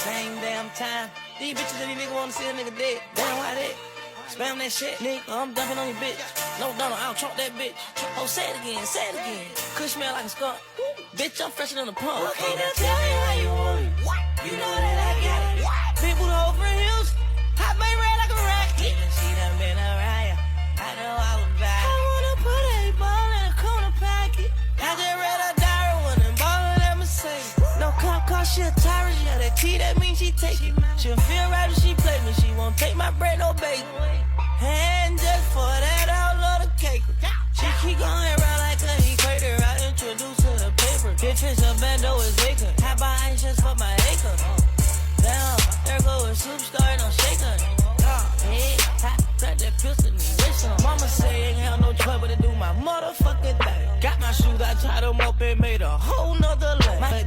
Same damn time. These bitches and these niggas wanna see a nigga dead. Damn, why that? Spam that shit, nigga. I'm dumping on your bitch. No Donald, I'll trump that bitch. Oh, say it again, say it again. Could smell like a skunk. Bitch, I'm fresher than a pump. Okay, now tell me how you want it. You know that I got it. Big booty over hills. Hot baby red like a rocket. Even she done been a riot. I know all about it. I wanna put a ball in a corner pocket. I just read a diary when I'm ballin' at Mercedes. No cop car, she a tyrant. Yeah, that T, that means she take it. She'll feel right if she play me. She won't take my bread, no bacon. And just for that, I'll love the cake. She keep going around like a equator. I introduce her to paper. If it's a bando, it's vacant. How about I just for my acre? Damn, there go a superstar, don't shake her. Hey, hot, got that pistol, wish her. Mama say ain't have no choice but to do my motherfucking thing. Got my shoes, I tied them up and made a whole nother lane. My